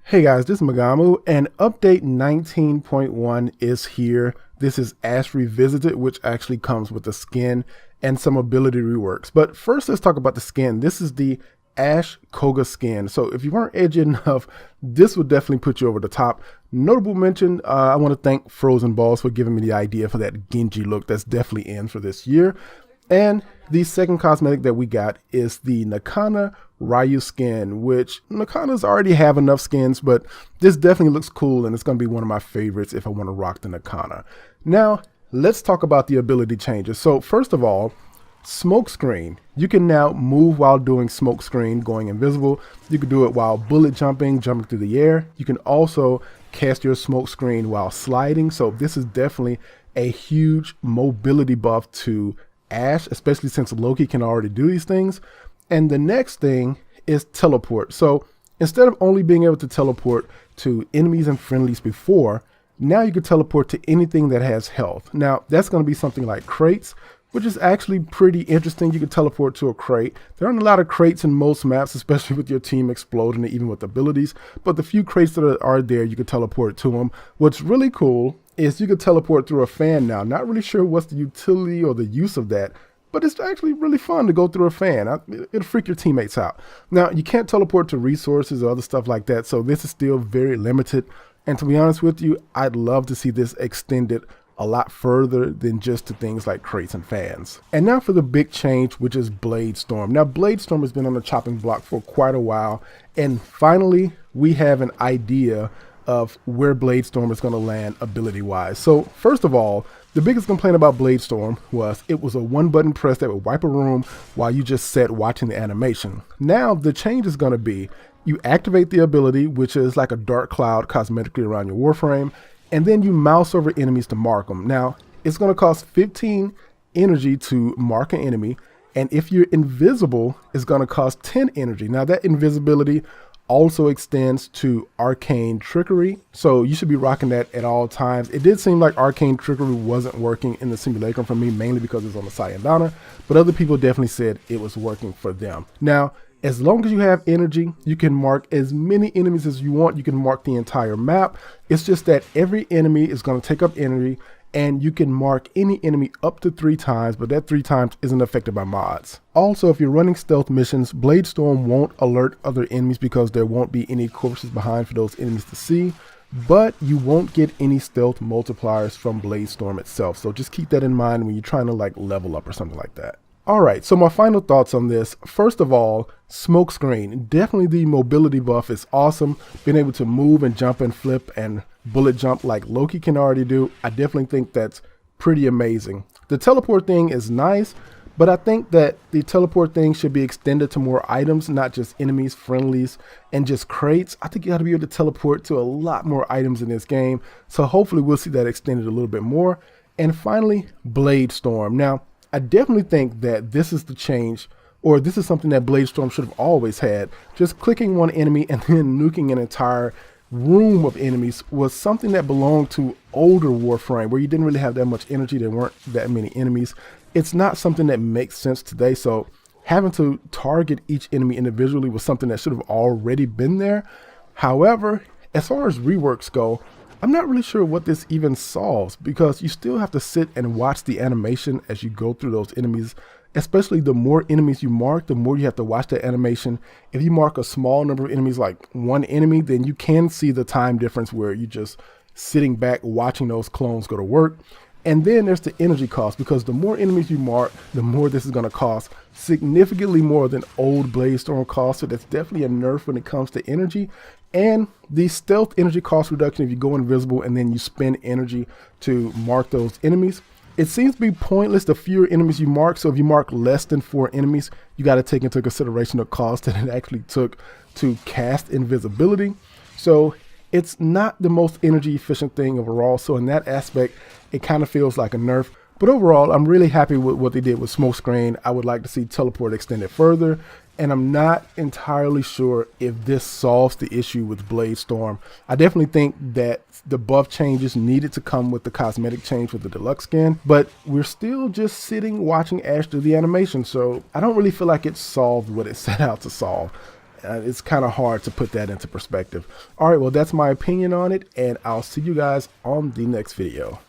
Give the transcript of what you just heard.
Hey guys, this is Magamu, and update 19.1 is here. This is Ash Revisited, which actually comes with a skin and some ability reworks. But first, let's talk about the skin. This is the Ash Koga skin. So if you weren't edgy enough, this would definitely put you over the top. Notable mention, I want to thank Frozen Balls for giving me the idea for that Genji look. That's definitely in for this year. And the second cosmetic that we got is the Nakana Ryu skin, which Nakanas already have enough skins, but this definitely looks cool and it's going to be one of my favorites if I want to rock the Nakana. Now, let's talk about the ability changes. So first of all, smoke screen. You can now move while doing smoke screen, going invisible. You can do it while bullet jumping through the air. You can also cast your smoke screen while sliding. So this is definitely a huge mobility buff to Ash, especially since Loki can already do these things. And the next thing is teleport. So instead of only being able to teleport to enemies and friendlies before, now you can teleport to anything that has health. Now that's going to be something like crates, which is actually pretty interesting. You can teleport to a crate. There aren't a lot of crates in most maps, especially with your team exploding and even with abilities, but the few crates that are there, you can teleport to them. What's really cool is you can teleport through a fan now. Not really sure what's the utility or the use of that, but it's actually really fun to go through a fan. It'll freak your teammates out. Now, you can't teleport to resources or other stuff like that, so this is still very limited. And to be honest with you, I'd love to see this extended a lot further than just to things like crates and fans. And now for the big change, which is Blade Storm. Now, Blade Storm has been on the chopping block for quite a while, and finally, we have an idea of where Blade Storm is going to land ability-wise. So first of all, the biggest complaint about Blade Storm was it was a one-button press that would wipe a room while you just sat watching the animation. Now the change is going to be you activate the ability, which is like a dark cloud cosmetically around your Warframe, and then you mouse over enemies to mark them. Now it's going to cost 15 energy to mark an enemy, and if you're invisible, it's going to cost 10 energy. Now that invisibility also extends to Arcane Trickery, so you should be rocking that at all times. It did seem like Arcane Trickery wasn't working in the simulacrum for me, mainly because it's on the Sayandana, but other people definitely said it was working for them. Now, as long as you have energy, you can mark as many enemies as you want. You can mark the entire map. It's just that every enemy is going to take up energy, and you can mark any enemy up to 3 times, but that 3 times isn't affected by mods. Also, if you're running stealth missions, Blade Storm won't alert other enemies because there won't be any corpses behind for those enemies to see, but you won't get any stealth multipliers from Blade Storm itself. So just keep that in mind when you're trying to like level up or something like that. Alright, so my final thoughts on this. First of all, smoke screen. Definitely the mobility buff is awesome. Being able to move and jump and flip and bullet jump like Loki can already do, I definitely think that's pretty amazing. The teleport thing is nice, but I think that the teleport thing should be extended to more items, not just enemies, friendlies, and just crates. I think you got to be able to teleport to a lot more items in this game, so hopefully we'll see that extended a little bit more. And finally, Blade Storm. Now, I definitely think that this is the change, or this is something that Blade Storm should have always had. Just clicking one enemy and then nuking an entire room of enemies was something that belonged to older Warframe, where you didn't really have that much energy, there weren't that many enemies. It's not something that makes sense today, so having to target each enemy individually was something that should have already been there. However, as far as reworks go, I'm not really sure what this even solves, because you still have to sit and watch the animation as you go through those enemies. Especially the more enemies you mark, the more you have to watch that animation. If you mark a small number of enemies, like one enemy, then you can see the time difference where you're just sitting back watching those clones go to work. And then there's the energy cost, because the more enemies you mark, the more this is going to cost, significantly more than old Blade Storm cost. So that's definitely a nerf when it comes to energy. And the stealth energy cost reduction, if you go invisible and then you spend energy to mark those enemies, it seems to be pointless the fewer enemies you mark. So if you mark less than 4 enemies, you got to take into consideration the cost that it actually took to cast invisibility. So it's not the most energy efficient thing overall. So in that aspect, it kind of feels like a nerf. But overall, I'm really happy with what they did with smoke screen. I would like to see teleport extended further. And I'm not entirely sure if this solves the issue with Blade Storm. I definitely think that the buff changes needed to come with the cosmetic change with the deluxe skin, but we're still just sitting watching Ash do the animation, so I don't really feel like it solved what it set out to solve. It's kind of hard to put that into perspective. All right, well, that's my opinion on it, and I'll see you guys on the next video.